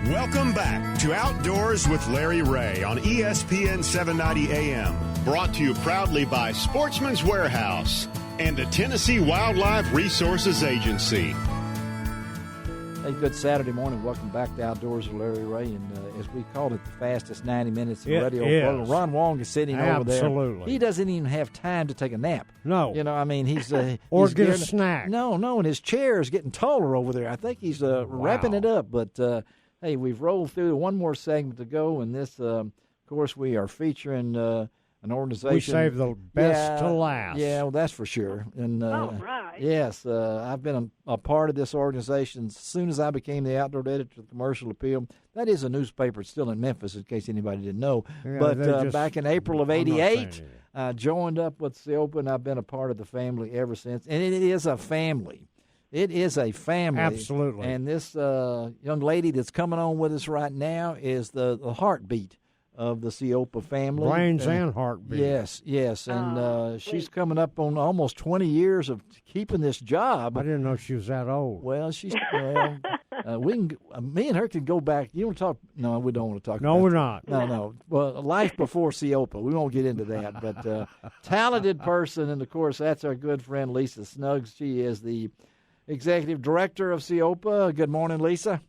Welcome back to Outdoors with Larry Ray on ESPN 790 AM. Brought to you proudly by Sportsman's Warehouse and the Tennessee Wildlife Resources Agency. Hey, good Saturday morning. Welcome back to Outdoors with Larry Ray. And as we called it, the fastest 90 minutes of radio. Ron Wong is sitting over there. Absolutely. He doesn't even have time to take a nap. No. You know, I mean, he's or he's get a snack. No, and his chair is getting taller over there. I think he's wrapping it up. But, hey, we've rolled through one more segment to go. And this, of course, we are featuring an organization. We save the best to last. Yeah, well, that's for sure. And right. Yes, I've been a part of this organization as soon as I became the outdoor editor of the Commercial Appeal. That is a newspaper. It's still in Memphis, in case anybody didn't know. Yeah, but back in April of '88, I joined up with SEOPA, and I've been a part of the family ever since. And it is a family. It is a family. Absolutely. And this young lady that's coming on with us right now is the heartbeat of the SEOPA family. Brains and heartbeat. Yes. And she's coming up on almost 20 years of keeping this job. I didn't know she was that old. Well, me and her can go back. You want to talk? No, we don't want to talk about No, we're not. No. Well, life before SEOPA. We won't get into that. But talented person, and, of course, that's our good friend Lisa Snuggs. She is the executive director of SEOPA. Good morning, Lisa.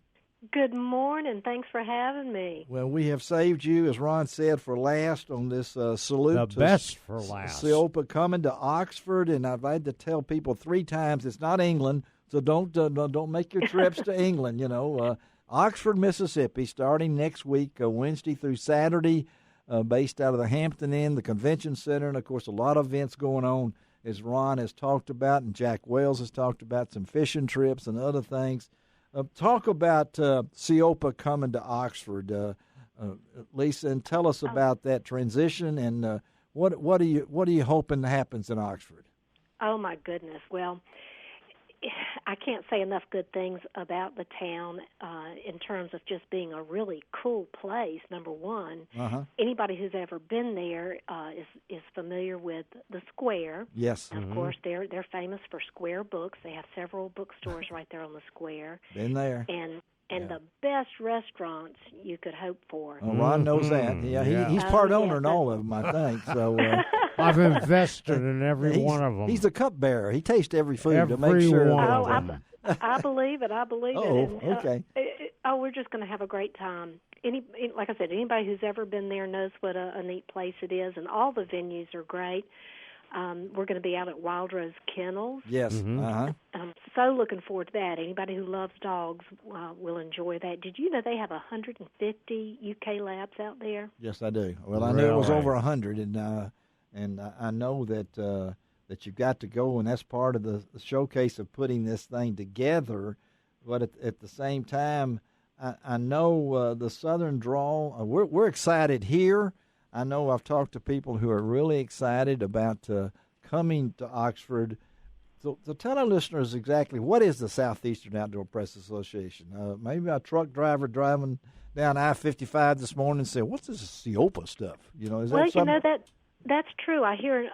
Good morning. Thanks for having me. Well, we have saved you, as Ron said, for last on this salute. The best for last. SEOPA coming to Oxford, and I've had to tell people 3 times it's not England, so don't make your trips to England. You know, Oxford, Mississippi, starting next week, Wednesday through Saturday, based out of the Hampton Inn, the Convention Center, and of course a lot of events going on, as Ron has talked about, and Jack Wells has talked about, some fishing trips and other things. Talk about SEOPA coming to Oxford, Lisa, and tell us about that transition and what are you hoping happens in Oxford? Oh my goodness! Well, I can't say enough good things about the town in terms of just being a really cool place. Number one, anybody who's ever been there is familiar with the Square. Yes, and of course they're famous for Square books. They have several bookstores right there on the Square. Been there. And the best restaurants you could hope for. Well, Ron knows that. Yeah, he's part owner in all of them, I think. So I've invested in every one of them. He's the cup-bearer. He tastes every food every to make sure. One of them. I believe it. And, okay. We're just going to have a great time. Like I said, anybody who's ever been there knows what a neat place it is, and all the venues are great. We're going to be out at Wild Rose Kennels. Yes. I'm so looking forward to that. Anybody who loves dogs will enjoy that. Did you know they have 150 UK labs out there? Yes, I do. Well, I knew it was over 100, and I know that you've got to go, and that's part of the showcase of putting this thing together. But at the same time, I know the Southern draw. We're excited here. I know I've talked to people who are really excited about coming to Oxford. So tell our listeners exactly what is the Southeastern Outdoor Press Association. Maybe a truck driver driving down I-55 this morning and said, "What's this SEOPA stuff?" You know, is that something? You know that's true. I hear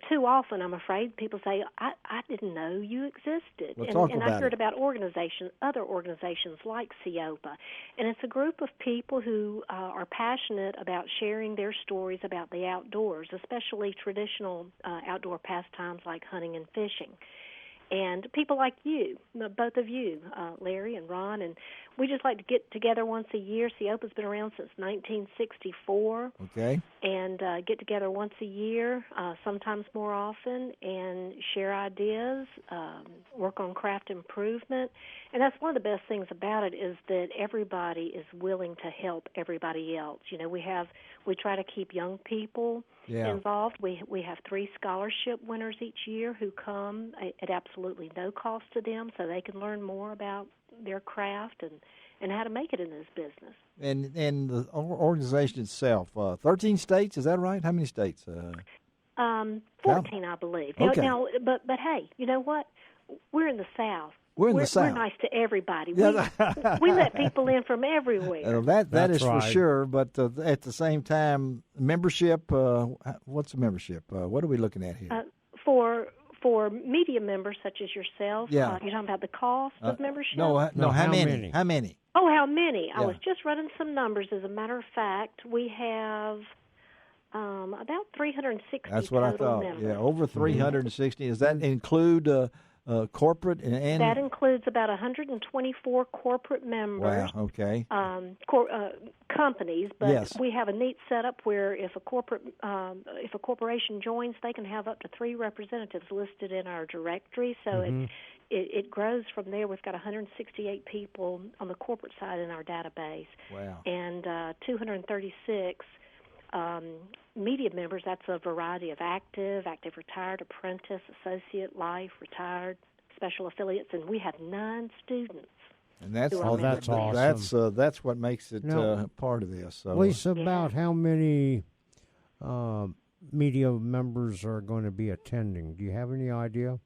too often, I'm afraid, people say, I didn't know you existed. Well, and I've heard about other organizations like SEOPA. And it's a group of people who are passionate about sharing their stories about the outdoors, especially traditional outdoor pastimes like hunting and fishing. And people like you, both of you, Larry and Ron, and we just like to get together once a year. SEOPA's been around since 1964. Okay. And get together once a year, sometimes more often, and share ideas, work on craft improvement. And that's one of the best things about it is that everybody is willing to help everybody else. You know, we try to keep young people involved. We have 3 scholarship winners each year who come at absolutely no cost to them, so they can learn more about their craft and how to make it in this business. And the organization itself, 13 states, is that right? How many states? 14, I believe. Okay. Now, but hey, you know what? We're in the South. We're in the South. We're nice to everybody. We let people in from everywhere. That is right. for sure. But at the same time, membership. What's the membership? What are we looking at here? For media members such as yourself, you're talking about the cost of membership. No. How many? How many? Oh, how many? Yeah. I was just running some numbers. As a matter of fact, we have about 360 That's what total I thought. members. Yeah, over 360. Does that include corporate and that includes about 124 corporate members. Wow, okay. Companies, but yes. we have a neat setup where if a corporation joins, they can have up to 3 representatives listed in our directory. So it grows from there. We've got 168 people on the corporate side in our database. Wow. And 236 media members. That's a variety of active retired, apprentice, associate, life, retired, special affiliates, and we have 9 students. And that's that's awesome. That's what makes it part of this. So, Lisa, about how many media members are going to be attending? Do you have any idea?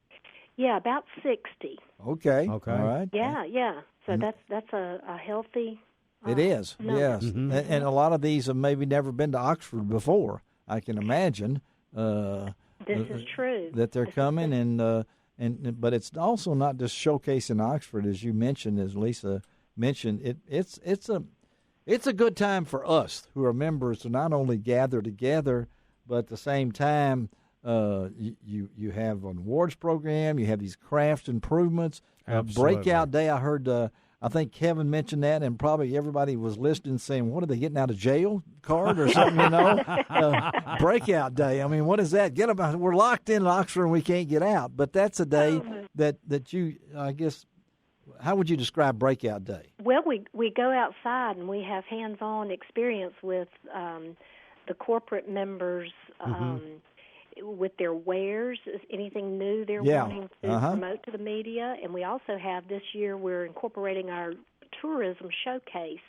Yeah, about 60. Okay. Okay. All right. Yeah. So that's a healthy. It is, number. yes. And a lot of these have maybe never been to Oxford before, I can imagine. This is true. That they're coming, but it's also not just showcasing Oxford, as you mentioned, as Lisa mentioned. It's a good time for us who are members to not only gather together, but at the same time, you have an awards program, you have these craft improvements, breakout day. I heard. I think Kevin mentioned that, and probably everybody was listening saying, what are they getting out of jail card or something, breakout day. I mean, what is that? We're locked in Oxford and we can't get out. But that's a day that you, I guess, how would you describe breakout day? Well, we go outside and we have hands-on experience with the corporate members with their wares, anything new they're wanting to promote to the media. And we also have this year, we're incorporating our tourism showcase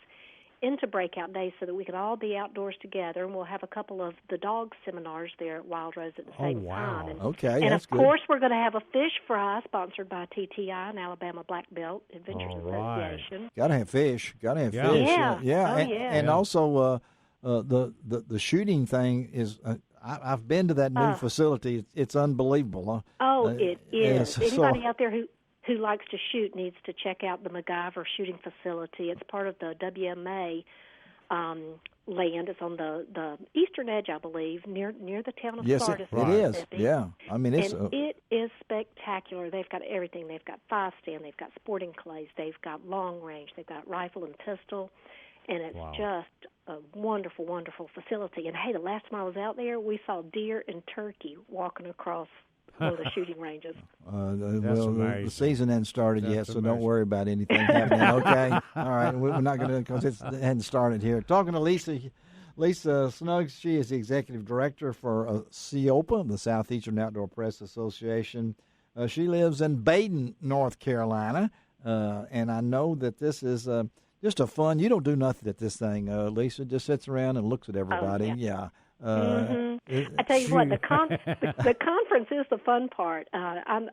into breakout days so that we can all be outdoors together. And we'll have a couple of the dog seminars there at Wild Rose at the same time. And, okay, and that's of course, we're going to have a fish fry sponsored by TTI and Alabama Black Belt Adventures Association. Got to have fish. fish. Yeah. And also the shooting thing is. I've been to that new facility. It's unbelievable. It is. Anybody so, out there who likes to shoot needs to check out the MacGyver shooting facility. It's part of the WMA land. It's on the eastern edge, I believe, near the town of Sardis. It is. Yeah. I mean, it is spectacular. They've got everything. They've got 5-stand. They've got sporting clays. They've got long range. They've got rifle and pistol. And it's just a wonderful, wonderful facility. And, hey, the last time I was out there, we saw deer and turkey walking across one of the shooting ranges. The season hasn't started yet, so don't worry about anything happening, okay? All right, we're not going to, because it hadn't started here. Talking to Lisa Snuggs, she is the executive director for SEOPA, the Southeastern Outdoor Press Association. She lives in Baden, North Carolina, and I know that this is just a fun. You don't do nothing at this thing, Lisa. Just sits around and looks at everybody. I tell you what, the conference is the fun part.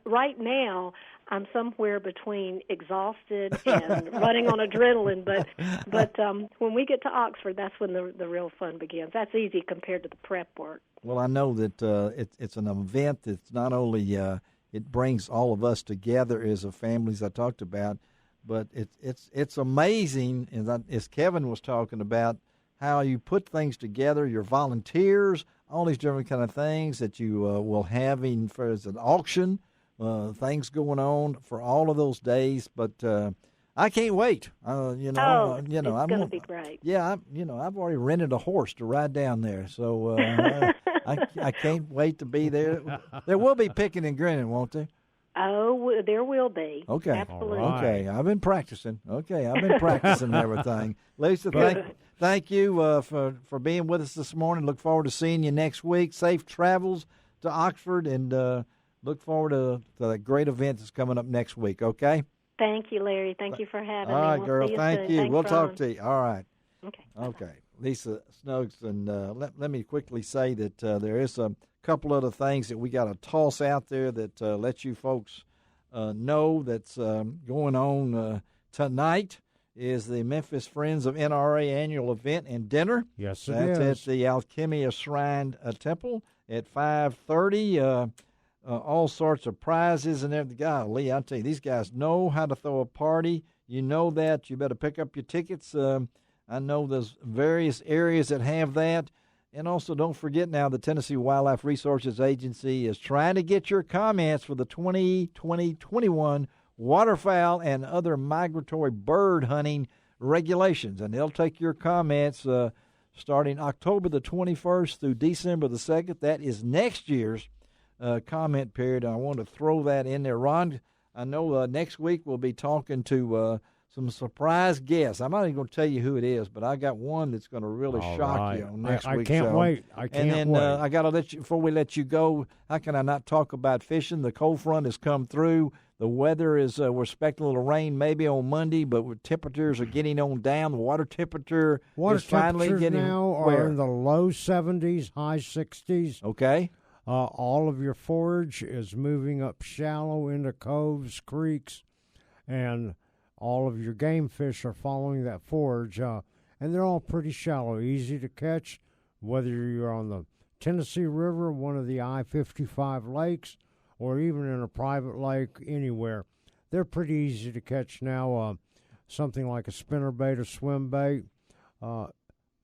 Right now, I'm somewhere between exhausted and running on adrenaline. But when we get to Oxford, that's when the real fun begins. That's easy compared to the prep work. Well, I know that it's an event that's not only it brings all of us together as a family, as I talked about. But it's amazing, as Kevin was talking about, how you put things together, your volunteers, all these different kind of things that you will have as an auction, things going on for all of those days. But I can't wait. It's going to be great. Yeah, I've already rented a horse to ride down there, so I can't wait to be there. There will be picking and grinning, won't there? Oh, there will be. Okay. Absolutely. Okay. I've been practicing. Everything. Lisa, thank you for being with us this morning. Look forward to seeing you next week. Safe travels to Oxford, and look forward to that great event that's coming up next week, okay? Thank you, Larry. Thank you for having me. All right, we'll girl. Thank you. We'll talk to you. All right. Okay. Lisa Snuggs, and let me quickly say that there is a couple other things that we got to toss out there that let you folks know that's going on tonight is the Memphis Friends of NRA annual event and dinner. Yes, That's at the Alchemia Shrine Temple at 5:30. All sorts of prizes and everything. Golly, I tell you, these guys know how to throw a party. You know that. You better pick up your tickets. I know there's various areas that have that. And also, don't forget now, the Tennessee Wildlife Resources Agency is trying to get your comments for the 2020-21 waterfowl and other migratory bird hunting regulations. And they'll take your comments starting October the 21st through December the 2nd. That is next year's comment period. I want to throw that in there. Ron, I know next week we'll be talking to some surprise guests. I'm not even going to tell you who it is, but I got one that's going to really shock you on next week. I can't wait. I can't wait. And then I got to let you, before we let you go, how can I not talk about fishing? The cold front has come through. The weather is, we're expecting a little rain maybe on Monday, but temperatures are getting on down. The water temperature is finally getting now are in the low 70s, high 60s. Okay. All of your forage is moving up shallow into coves, creeks, and all of your game fish are following that forage, and they're all pretty shallow, easy to catch, whether you're on the Tennessee River, one of the I-55 lakes, or even in a private lake anywhere. They're pretty easy to catch now. Something like a spinnerbait or swim bait.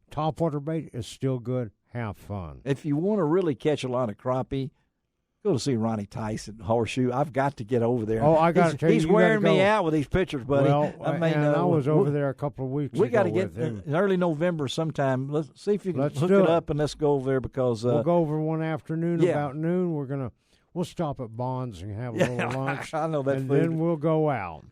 Topwater bait is still good. Have fun. If you want to really catch a lot of crappie, go to see Ronnie Tyson Horseshoe. I've got to get over there. Oh, I got to tell you, he's wearing me out with these pictures, buddy. Well, I was over there a couple of weeks ago. We got to get in early November sometime. Let's see if you can hook it up, and let's go over there because we'll go over one afternoon about noon. We'll stop at Bond's and have a little lunch. I know that. And food. Then we'll go out.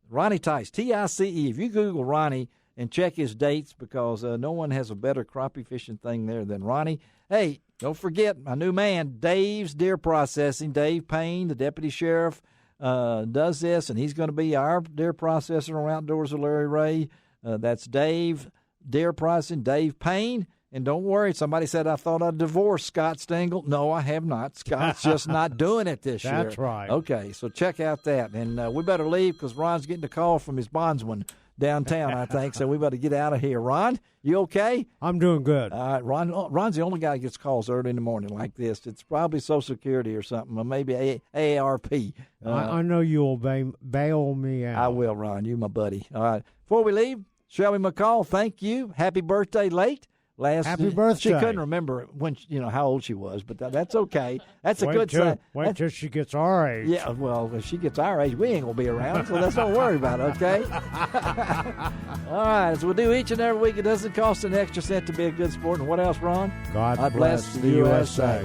Ronnie Tice, Tice. If you Google Ronnie and check his dates, because no one has a better crappie fishing thing there than Ronnie. Hey, don't forget my new man, Dave's Deer Processing. Dave Payne, the deputy sheriff, does this, and he's going to be our deer processor on Outdoors with Larry Ray. That's Dave Deer Processing, Dave Payne. And don't worry, somebody said I thought I'd divorce Scott Stengel. No, I have not. Scott's just not doing it this year. That's right. Okay, so check out that. And we better leave because Ron's getting a call from his bondsman downtown, I think. So we better get out of here. Ron, you okay? I'm doing good. All right, Ron's the only guy that gets calls early in the morning like this. It's probably Social Security or something, or maybe AARP. I know you'll bail me out. I will, Ron. You're my buddy. All right. Before we leave, Shelby McCall, thank you. Happy birthday late. Happy birthday. She couldn't remember when how old she was, but that's okay. That's a good sign. Wait till she gets our age. Yeah, well, if she gets our age, we ain't going to be around, so let's don't worry about it, okay? All right, as we'll do each and every week, it doesn't cost an extra cent to be a good sport. And what else, Ron? God bless the USA.